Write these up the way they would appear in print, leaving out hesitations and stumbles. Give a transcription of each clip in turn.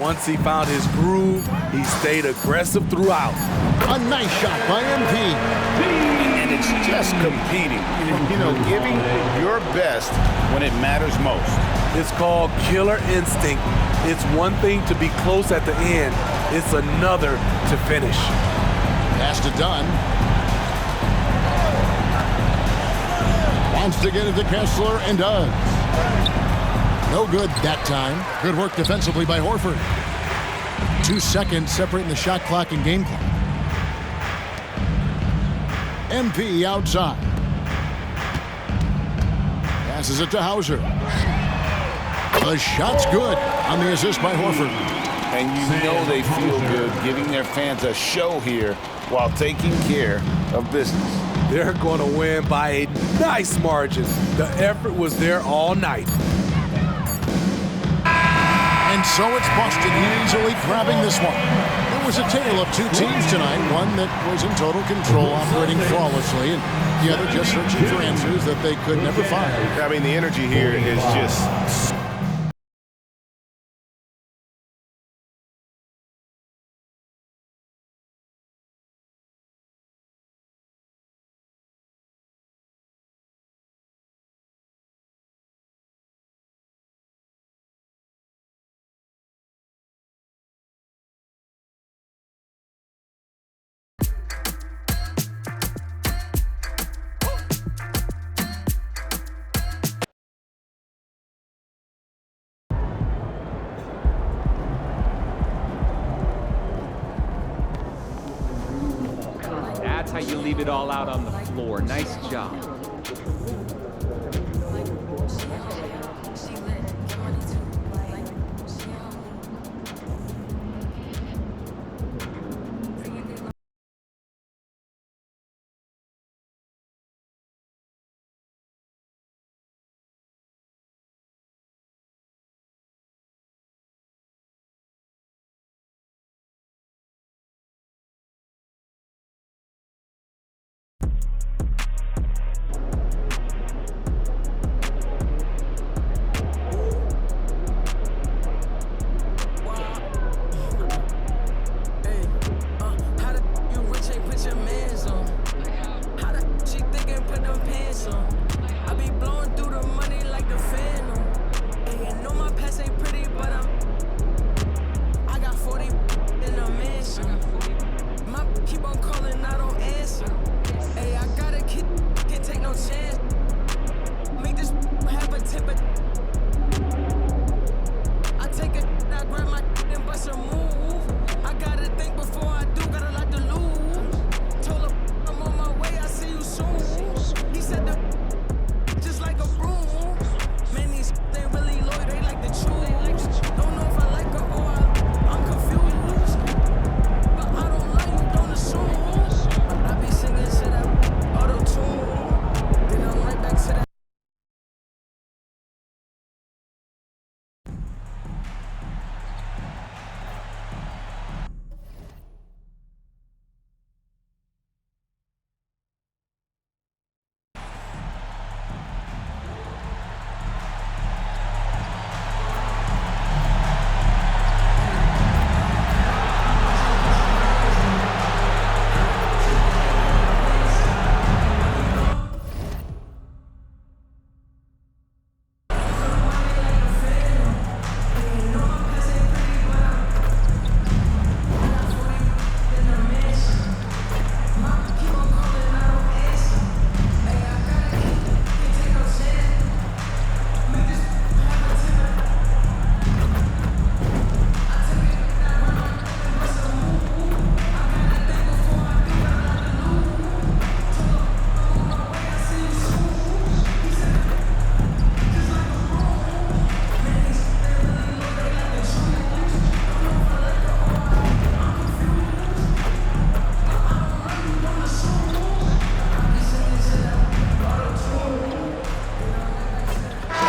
Once he found his groove, he stayed aggressive throughout. A nice shot by MP. And it's just competing. You know, giving your best when it matters most. It's called killer instinct. It's one thing to be close at the end. It's another to finish. Pass to Dunn. Wants to get it to Kessler and does. No good that time. Good work defensively by Horford. 2 seconds separating the shot clock and game clock. MP outside. Passes it to Hauser. The shot's good on the assist by Horford. And you know they feel good giving their fans a show here while taking care of business. They're going to win by a nice margin. The effort was there all night. And so it's Boston easily grabbing this one. It was a tale of two teams tonight, one that was in total control, operating flawlessly, and the other just searching for answers that they could never find. I mean, the energy here is just... That's how you leave it all out on the floor. Nice job.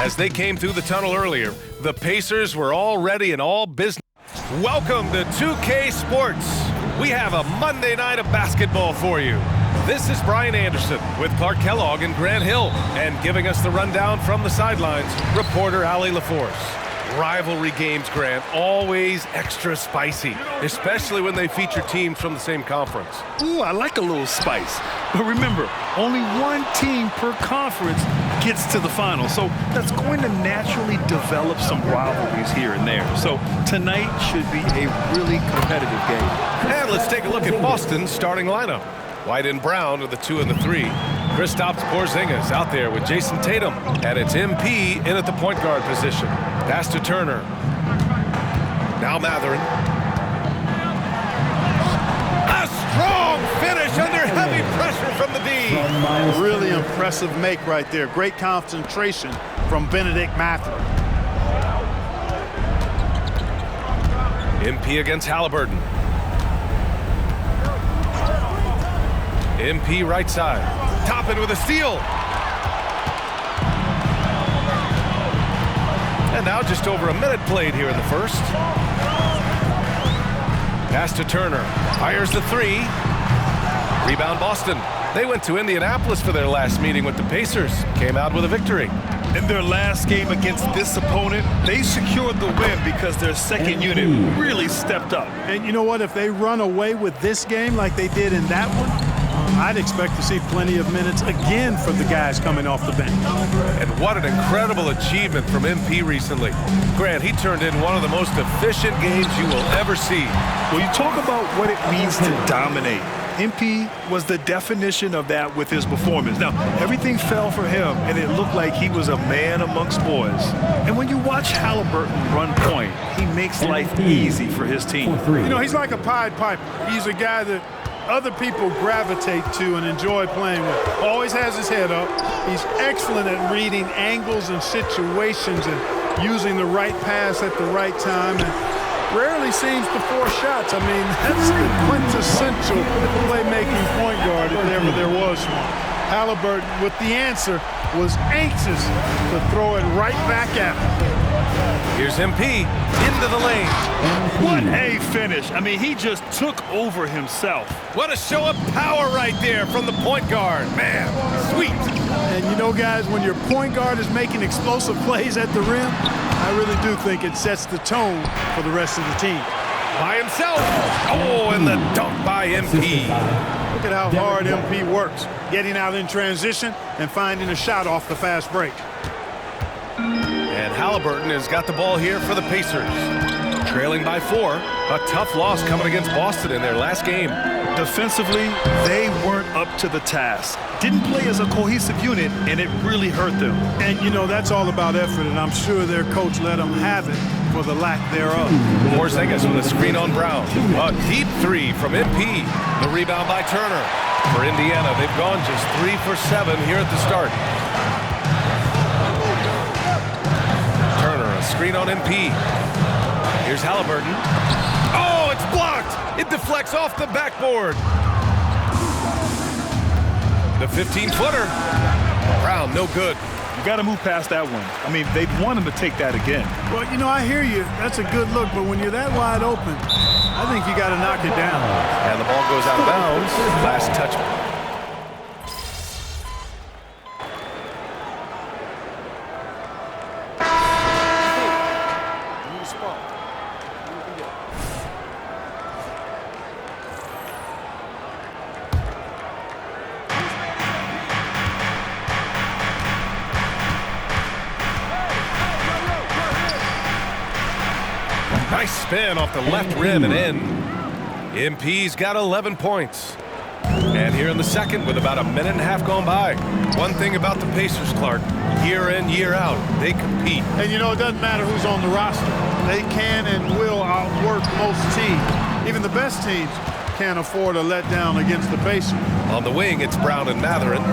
As they came through the tunnel earlier, the Pacers were all ready and all business. Welcome to 2K Sports. We have a Monday night of basketball for you. This is Brian Anderson with Clark Kellogg and Grant Hill, and giving us the rundown from the sidelines, reporter Allie LaForce. Rivalry games, Grant, always extra spicy, especially when they feature teams from the same conference. Ooh, I like a little spice. But remember, only one team per conference gets to the final. So that's going to naturally develop some rivalries here and there. So tonight should be a really competitive game. And let's take a look at Boston's starting lineup. White and Brown are the 2 and the 3. Kristaps Porzingis out there with Jason Tatum. And it's MP in at the point guard position. Pass to Turner. Now Mathurin. A strong finish under heavy pressure from the D. Really impressive make right there. Great concentration from Benedict Mathurin. MP against Halliburton. MP right side. Toppin with a steal. And now just over a minute played here in the first. Pass to Turner. Fires the 3. Rebound Boston. They went to Indianapolis for their last meeting with the Pacers. Came out with a victory. In their last game against this opponent, they secured the win because their second unit really stepped up. And you know what? If they run away with this game like they did in that one, I'd expect to see plenty of minutes again from the guys coming off the bench. And what an incredible achievement from MP recently. Grant, he turned in one of the most efficient games you will ever see. Well, you talk about what it means to dominate. MP was the definition of that with his performance. Now, everything fell for him, and it looked like he was a man amongst boys. And when you watch Halliburton run point, he makes life easy for his team. You know, he's like a Pied Piper. He's a guy that other people gravitate to and enjoy playing with. Always has his head up. He's excellent at reading angles and situations and using the right pass at the right time. And rarely seems to force shots. I mean, that's the quintessential playmaking point guard if ever there was one. Halliburton, with the answer, was anxious to throw it right back at him. Here's MP into the lane. What a finish. I mean, he just took over himself. What a show of power right there from the point guard. Man, sweet. And you know, guys, when your point guard is making explosive plays at the rim, I really do think it sets the tone for the rest of the team. By himself. Oh, and the dunk by MP. Look at how hard MP works, getting out in transition and finding a shot off the fast break. And Halliburton has got the ball here for the Pacers. Trailing by 4. A tough loss coming against Boston in their last game. Defensively, they weren't up to the task. Didn't play as a cohesive unit, and it really hurt them. And, you know, that's all about effort, and I'm sure their coach let them have it for the lack thereof. Porzingis with a screen on Brown. A deep 3 from MP. The rebound by Turner. For Indiana, they've gone just 3 for 7 here at the start. Turner, a screen on MP. Here's Halliburton. Oh, it's blocked! It deflects off the backboard. The 15-footer. Brown, no good. You got to move past that one. I mean, they'd want him to take that again. Well, you know, I hear you. That's a good look, but when you're that wide open, I think you got to knock it down. And the ball goes out of bounds. Last touch. Nice spin off the left rim and in. MP's got 11 points. And here in the second with about a minute and a half gone by. One thing about the Pacers, Clark, year in, year out, they compete. And you know, it doesn't matter who's on the roster. They can and will outwork most teams. Even the best teams can't afford a letdown against the Pacers. On the wing, it's Brown and Mathurin.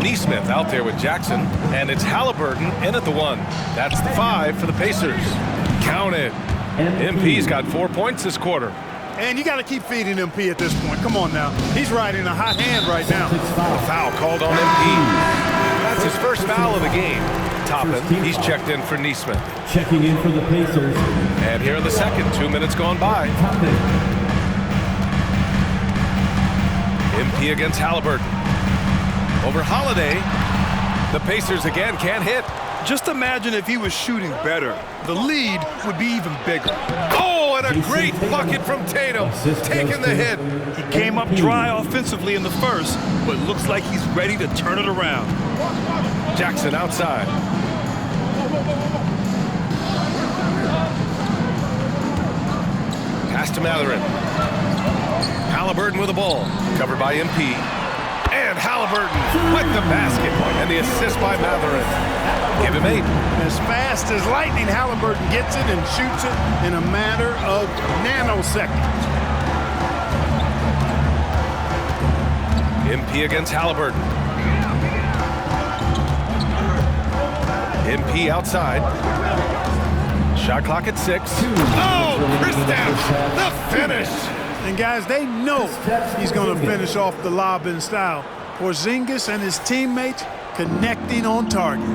Neesmith out there with Jackson. And it's Halliburton in at the 1. That's the 5 for the Pacers. Count it. MP's got 4 points this quarter. And you got to keep feeding MP at this point. Come on now. He's riding a hot hand right now. A foul called on MP. That's his first foul of the game. Toppin, he's checked in for Neesmith. Checking in for the Pacers. And here in the second, 2 minutes gone by. MP against Halliburton. Over Holiday. The Pacers again can't hit. Just imagine if he was shooting better. The lead would be even bigger. Oh, and a great bucket from Tatum, taking the hit. He came up dry offensively in the first, but looks like he's ready to turn it around. Jackson outside. Pass to Mathurin. Halliburton with the ball, covered by MP. And Halliburton with the basket, and the assist by Mathurin. Give him 8. As fast as lightning, Halliburton gets it and shoots it in a matter of nanoseconds. MP against Halliburton. MP outside. Shot clock at 6. Oh, Kristaps, the finish. And guys, they know he's going to finish off the lob in style. Porzingis and his teammates connecting on target.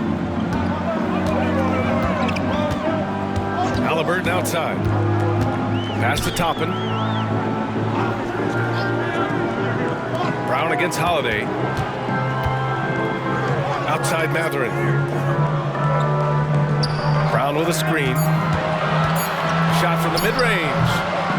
Halliburton outside. Pass to Toppin. Brown against Holiday. Outside Mathurin. Brown with a screen. Shot from the mid-range.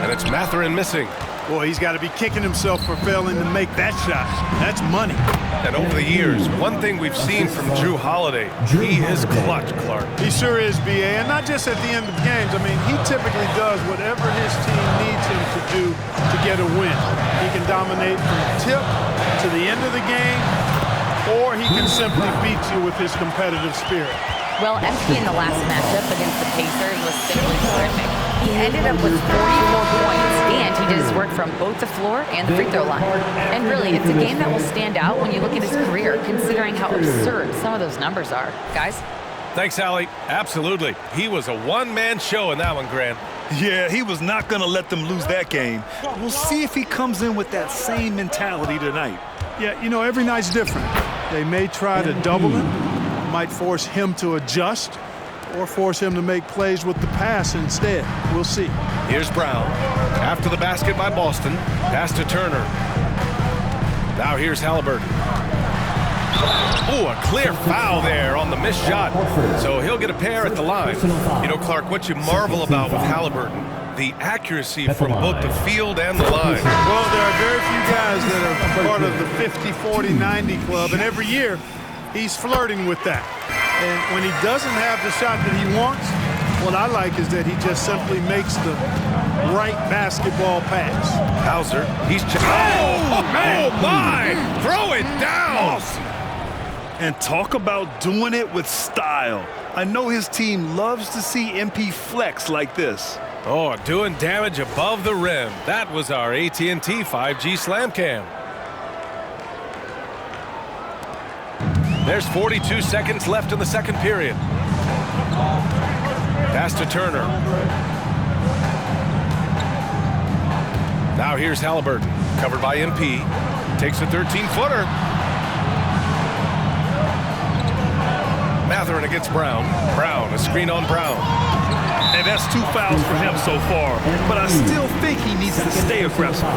And it's Mathurin missing. Boy, he's got to be kicking himself for failing to make that shot. That's money. And over the years, one thing we've seen from Jrue Holiday, he is clutch, Clark. He sure is, B.A., and not just at the end of games. I mean, he typically does whatever his team needs him to do to get a win. He can dominate from tip to the end of the game, or he can simply beat you with his competitive spirit. Well, MP in the last matchup against the Pacers was simply terrific. He ended up with 44 points, and he did his work from both the floor and the free throw line. And really, it's a game that will stand out when you look at his career, considering how absurd some of those numbers are. Guys? Thanks, Allie. Absolutely. He was a one-man show in that one, Grant. Yeah, he was not going to let them lose that game. We'll see if he comes in with that same mentality tonight. Yeah, you know, every night's different. They may try to double him, might force him to adjust, or force him to make plays with the pass instead. We'll see. Here's Brown. After the basket by Boston. Pass to Turner. Now here's Halliburton. Oh, a clear foul there on the missed shot. So he'll get a pair at the line. You know, Clark, what you marvel about with Halliburton, the accuracy from both the field and the line. Well, there are very few guys that are part of the 50, 40, 90 club, and every year he's flirting with that. And when he doesn't have the shot that he wants, what I like is that he just simply makes the right basketball pass. Hauser, he's oh my! Throw it down! And talk about doing it with style. I know his team loves to see MP flex like this. Oh, doing damage above the rim. That was our AT&T 5G Slam Cam. There's 42 seconds left in the second period. Pass to Turner. Now here's Halliburton, covered by MP. Takes a 13-footer. Mathurin against Brown. Brown, a screen on Brown. And that's 2 fouls for him so far. But I still think he needs to stay aggressive.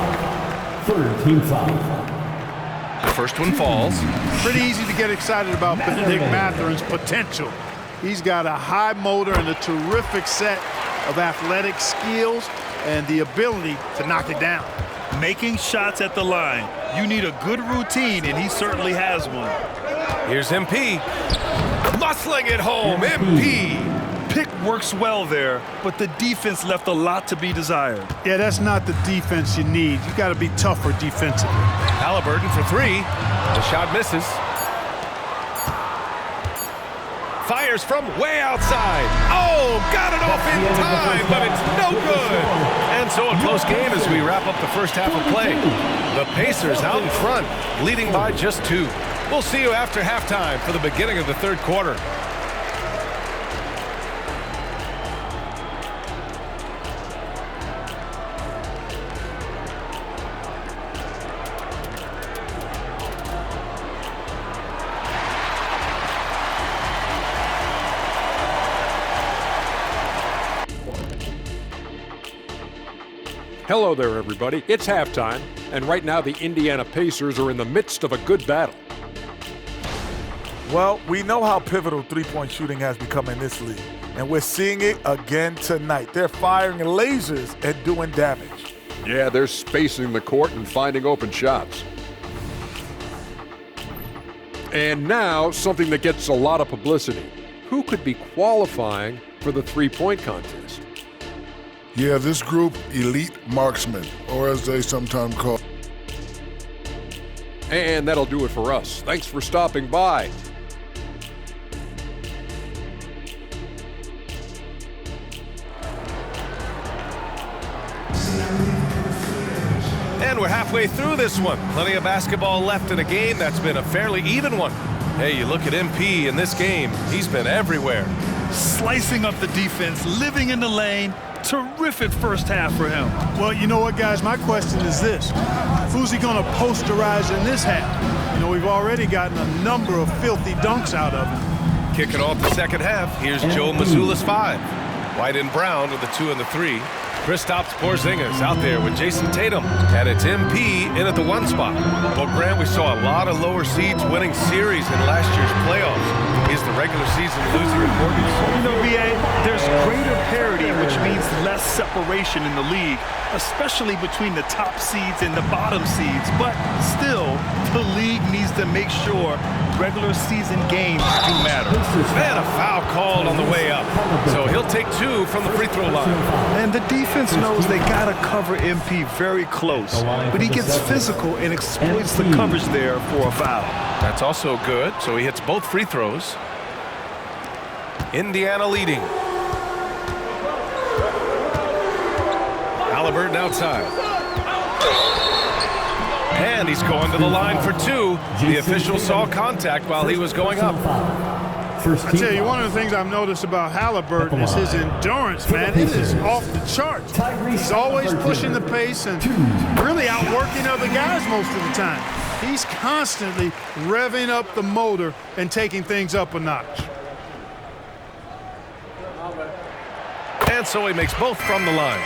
Third team foul. The first one falls. Pretty easy to get excited about Nick Mathurin's potential. He's got a high motor and a terrific set of athletic skills and the ability to knock it down. Making shots at the line. You need a good routine, and he certainly has one. Here's MP. Muscling it home, MP. Pick works well there, but the defense left a lot to be desired. Yeah, that's not the defense you need. You got to be tougher defensively. Halliburton for 3. The shot misses. Fires from way outside. Oh, got it off in time, but it's no good. And so a close game as we wrap up the first half of play. The Pacers out in front, leading by just 2. We'll see you after halftime for the beginning of the third quarter. Hello there, everybody. It's halftime, and right now the Indiana Pacers are in the midst of a good battle. Well, we know how pivotal three-point shooting has become in this league, and we're seeing it again tonight. They're firing lasers and doing damage. Yeah, they're spacing the court and finding open shots. And now, something that gets a lot of publicity. Who could be qualifying for the three-point contest? Yeah, this group, elite marksmen, or as they sometimes call. And that'll do it for us. Thanks for stopping by. And we're halfway through this one. Plenty of basketball left in a game that's been a fairly even one. Hey, you look at MP in this game, he's been everywhere. Slicing up the defense, living in the lane. Terrific first half for him. Well, you know what, guys? My question is this. Who's he going to posterize in this half? You know, we've already gotten a number of filthy dunks out of him. Kicking off the second half, here's Joe Mazzulla's 5. White and Brown with the 2 and the 3. Kristaps Porzingis out there with Jason Tatum. And it's MP in at the 1 spot. Well, Grant, we saw a lot of lower seeds winning series in last year's playoffs. Is the regular season losing importance? You know, B.A., there's greater parity, which means less separation in the league, especially between the top seeds and the bottom seeds. But still, the league needs to make sure regular season games do matter. Man, a foul called on the way up. So he'll take 2 from the free throw line. And the defense knows they got to cover MP very close. But he gets physical and exploits the coverage there for a foul. That's also good. So he hits both free throws. Indiana leading. Halliburton outside. And he's going to the line for 2. The official saw contact while he was going up. I tell you, one of the things I've noticed about Halliburton is his endurance, man. It is off the charts. He's always pushing the pace and really outworking other guys most of the time. He's constantly revving up the motor and taking things up a notch. And so he makes both from the line.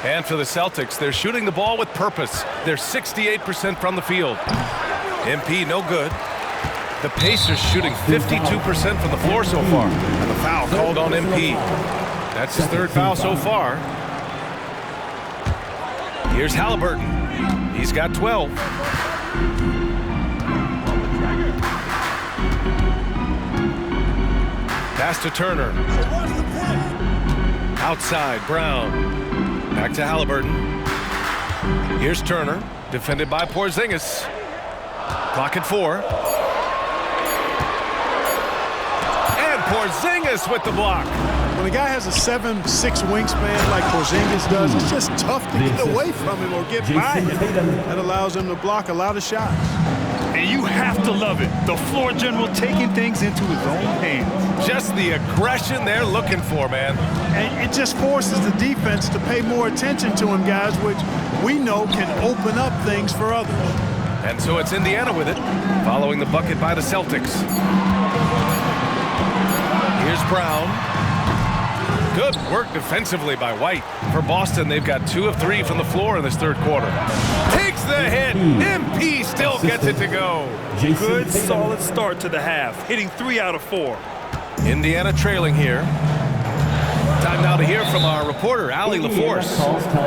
And for the Celtics, they're shooting the ball with purpose. They're 68% from the field. MP no good. The Pacers shooting 52% from the floor so far. And the foul called on MP. That's his 3rd foul so far. Here's Halliburton. He's got 12. Pass to Turner. Outside, Brown. Back to Halliburton. Here's Turner, defended by Porzingis. Clock at 4. And Porzingis with the block. When a guy has a 7'6" wingspan like Porzingis does, it's just tough to get away from him or get by him. That allows him to block a lot of shots. And you have to love it. The floor general taking things into his own hands. Just the aggression they're looking for, man. And it just forces the defense to pay more attention to him, guys, which we know can open up things for others. And so it's Indiana with it, following the bucket by the Celtics. Here's Brown. Good work defensively by White. For Boston, they've got 2 of 3 from the floor in this 3rd quarter. Takes the hit. MP still gets it to go. Good, solid start to the half, hitting 3 out of 4. Indiana trailing here. Time now to hear from our reporter, Allie LaForce.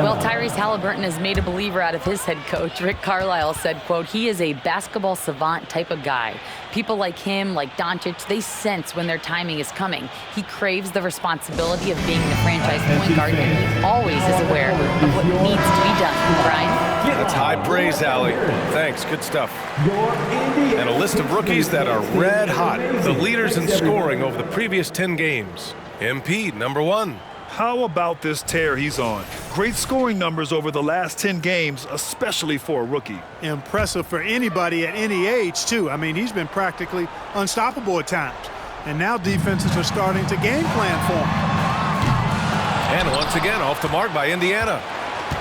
Well, Tyrese Halliburton has made a believer out of his head coach. Rick Carlisle said, quote, he is a basketball savant type of guy. People like him, like Doncic, they sense when their timing is coming. He craves the responsibility of being the franchise point guard, and he always is aware of what needs to be done. Brian? That's high praise, Allie. Thanks, good stuff. And a list of rookies that are red hot. The leaders in scoring over the previous 10 games. MP, number 1. How about this tear he's on? Great scoring numbers over the last 10 games, especially for a rookie. Impressive for anybody at any age, too. I mean, he's been practically unstoppable at times. And now defenses are starting to game plan for him. And once again, off the mark by Indiana.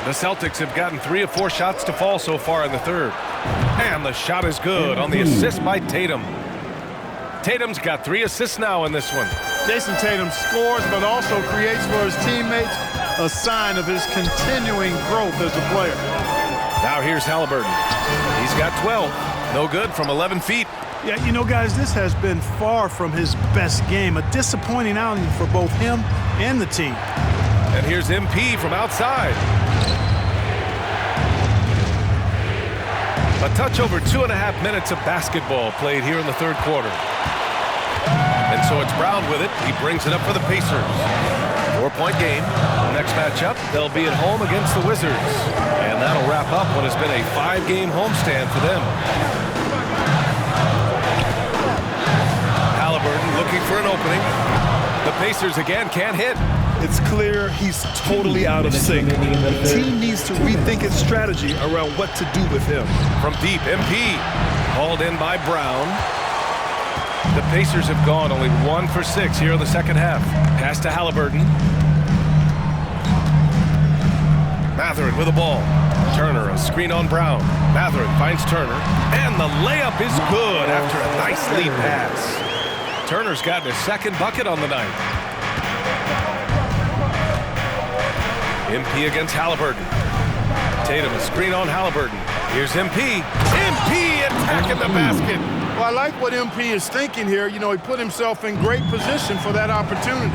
The Celtics have gotten 3 of 4 shots to fall so far in the 3rd. And the shot is good on the assist by Tatum. Tatum's got 3 assists now in this one. Jason Tatum scores, but also creates for his teammates, a sign of his continuing growth as a player. Now here's Halliburton. He's got 12. No good from 11 feet. Yeah, you know, guys, this has been far from his best game. A disappointing outing for both him and the team. And here's MP from outside. A touch over 2.5 minutes of basketball played here in the third quarter. And so it's Brown with it. He brings it up for the Pacers. 4-point game. Next matchup, they'll be at home against the Wizards. And that'll wrap up what has been a 5-game homestand for them. Halliburton looking for an opening. The Pacers again can't hit. It's clear he's totally out of sync. The team needs to rethink its strategy around what to do with him. From deep, MP. Hauled in by Brown. The Pacers have gone only 1 for 6 here in the second half. Pass to Halliburton. Mathurin with the ball. Turner, a screen on Brown. Mathurin finds Turner. And the layup is good after a nice lead pass. Turner's gotten his second bucket on the night. MP against Halliburton. Tatum, a screen on Halliburton. Here's MP. MP attacking the basket. Well, I like what MP is thinking here. You know, he put himself in great position for that opportunity.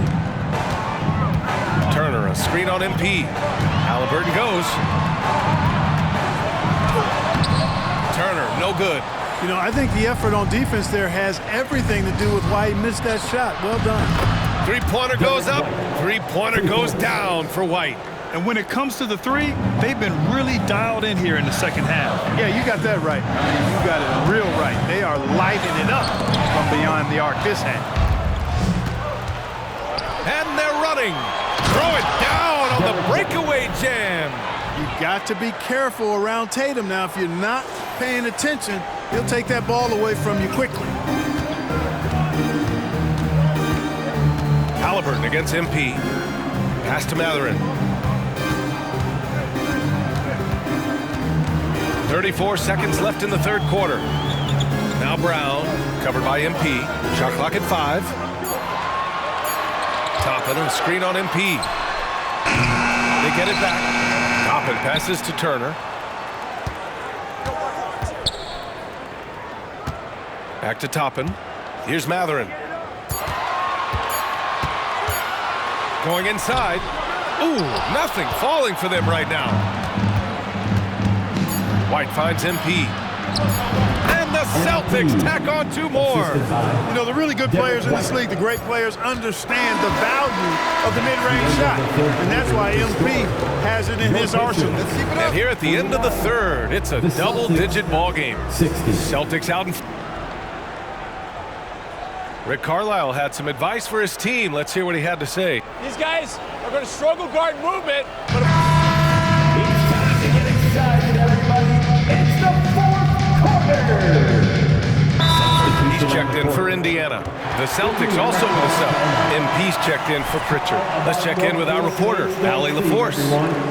Turner, a screen on MP. Halliburton goes. Turner, no good. You know, I think the effort on defense there has everything to do with why he missed that shot. Well done. Three-pointer goes up. Three-pointer goes down for White. And when it comes to the three, they've been really dialed in here in the second half. Yeah, you got that right. I mean, you got it real right. They are lighting it up from beyond the arc this half. And they're running. Throw it down on the breakaway jam. You've got to be careful around Tatum now. If you're not paying attention, he'll take that ball away from you quickly. Halliburton against MP. Pass to Mathurin. 34 seconds left in the third quarter. Now Brown, covered by MP. Shot clock at 5. Toppin, a screen on MP. They get it back. Toppin passes to Turner. Back to Toppin. Here's Mathurin. Going inside. Ooh, nothing falling for them right now. White finds MP. And the Celtics tack on 2 more. You know, the really good players in this league, the great players, understand the value of the mid-range shot. And that's why MP has it in his arsenal. And here at the end of the third, it's a double-digit ball game. Celtics out in front. Rick Carlisle had some advice for his team. Let's hear what he had to say. These guys are going to struggle guard movement, but It's time to get excited, everybody. It's the fourth quarter. He's checked in for Indiana. The Celtics also with a sub. MP's checked in for Pritchard. Let's check in with our reporter, Allie LaForce.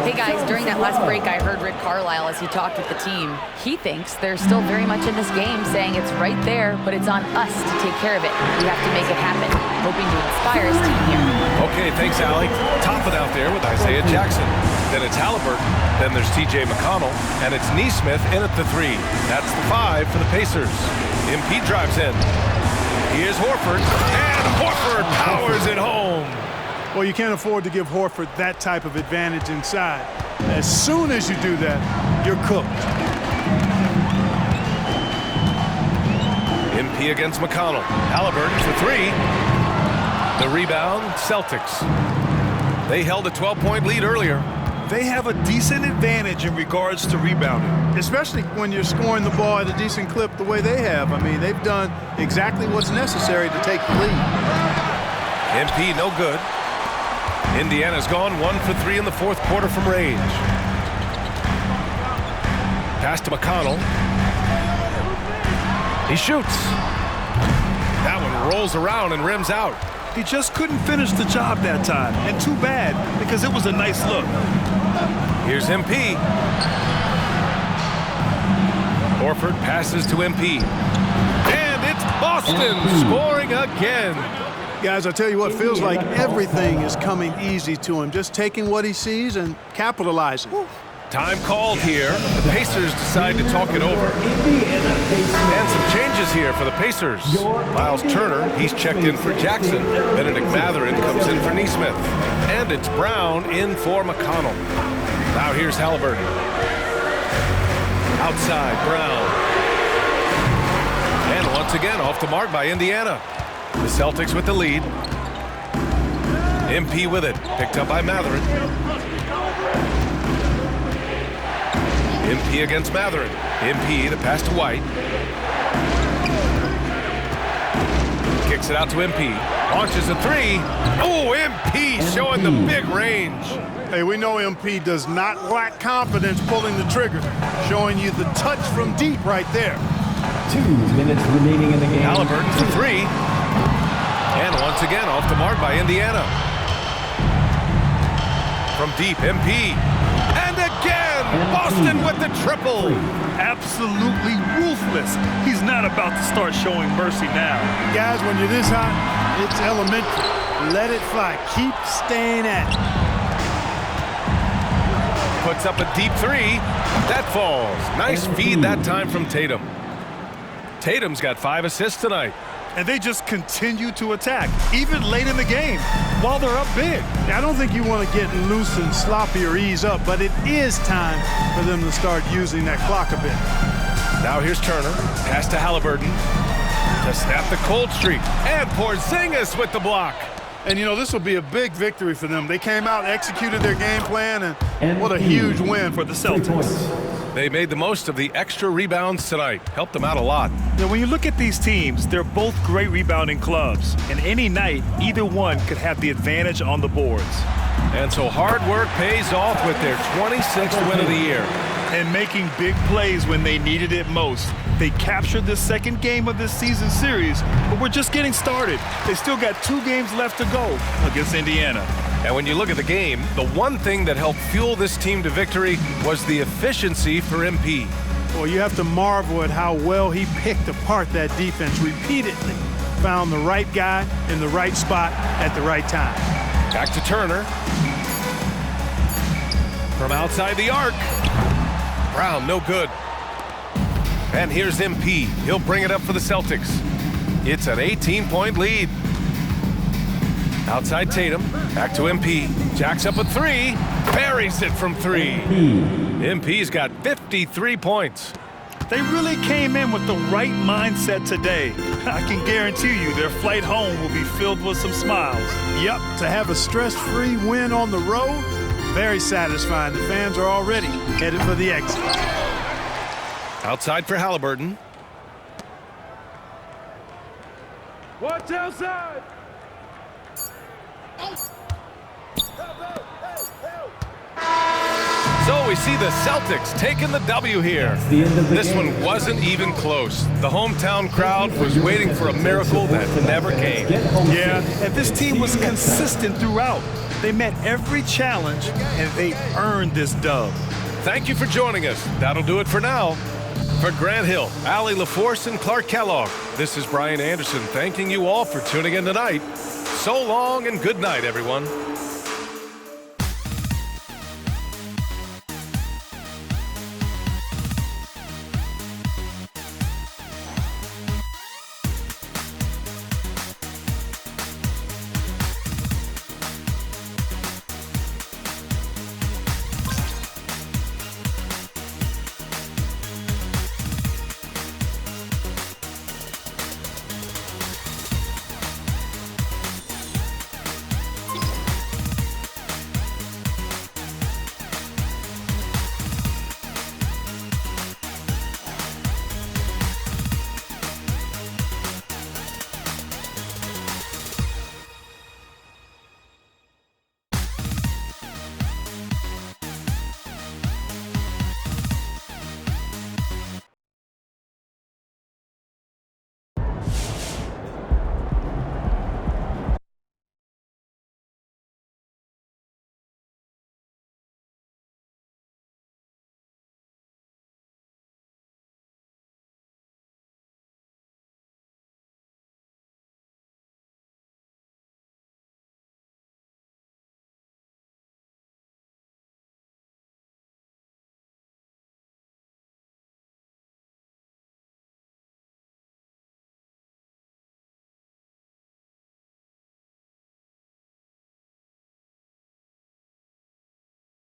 Hey guys, during that last break, I heard Rick Carlisle as he talked with the team. He thinks they're still very much in this game, saying it's right there, but it's on us to take care of it. We have to make it happen, hoping to inspire his team here. Okay, thanks, Allie. Toppin out there with Isaiah Jackson. Then it's Halliburton. Then there's T.J. McConnell. And it's Nesmith in at the 3. That's the 5 for the Pacers. MP drives in. Here's Horford. And Horford powers it home. Well, you can't afford to give Horford that type of advantage inside. As soon as you do that, you're cooked. MP against McConnell. Halliburton for 3. The rebound, Celtics. They held a 12-point lead earlier. They have a decent advantage in regards to rebounding. Especially when you're scoring the ball at a decent clip the way they have. I mean, they've done exactly what's necessary to take the lead. MP no good. Indiana's gone 1 for 3 in the fourth quarter from range. Pass to McConnell. He shoots. That one rolls around and rims out. He just couldn't finish the job that time, and too bad, because it was a nice look. Here's MP. Horford passes to MP. And it's Boston scoring again. Guys, I tell you what, feels like everything is coming easy to him. Just taking what he sees and capitalizing. Time called here. The Pacers decide to talk it over. And some changes here for the Pacers. Miles Turner, he's checked in for Jackson. Benedict Mathurin comes in for Neesmith. And it's Brown in for McConnell. Now here's Halliburton. Outside, Brown. And once again, off the mark by Indiana. The Celtics with the lead. MP with it. Picked up by Mathurin. MP against Mathurin. MP, the pass to White. Kicks it out to MP. Launches a three. Oh, MP showing the big range. Hey, we know MP does not lack confidence pulling the trigger. Showing you the touch from deep right there. 2 minutes remaining in the game. Halliburton for three. And once again, off the mark by Indiana. From deep, MP. And again, Boston with the triple. Absolutely ruthless. He's not about to start showing mercy now. Guys, when you're this hot, it's elementary. Let it fly. Keep staying at it. Puts up a deep three. That falls. Nice feed that time from Tatum. Tatum's got 5 assists tonight. And they just continue to attack, even late in the game, while they're up big. I don't think you want to get loose and sloppy or ease up, but it is time for them to start using that clock a bit. Now here's Turner. Pass to Halliburton to snap the cold streak. And Porzingis with the block. And, you know, this will be a big victory for them. They came out, executed their game plan, and what a huge win for the Celtics. They made the most of the extra rebounds tonight. Helped them out a lot. Now, when you look at these teams, they're both great rebounding clubs. And any night, either one could have the advantage on the boards. And so hard work pays off with their 26th win of the year. And making big plays when they needed it most. They captured the second game of this season series, but we're just getting started. They still got 2 games left to go against Indiana. And when you look at the game, the one thing that helped fuel this team to victory was the efficiency for MP. Well, you have to marvel at how well he picked apart that defense repeatedly. Found the right guy in the right spot at the right time. Back to Turner. From outside the arc. Brown, no good. And here's MP. He'll bring it up for the Celtics. It's an 18-point lead. Outside Tatum. Back to MP. Jacks up a three. Buries it from three. MP's got 53 points. They really came in with the right mindset today. I can guarantee you their flight home will be filled with some smiles. Yep, to have a stress-free win on the road, very satisfying. The fans are already headed for the exit. Outside for Halliburton. Watch outside. So we see the Celtics taking the W here. This one wasn't even close. The hometown crowd was waiting for a miracle that never came. Yeah, and this team was consistent throughout. They met every challenge, and they earned this dub. Thank you for joining us. That'll do it for now. For Grant Hill, Allie LaForce, and Clark Kellogg, this is Brian Anderson thanking you all for tuning in tonight. So long and good night, everyone.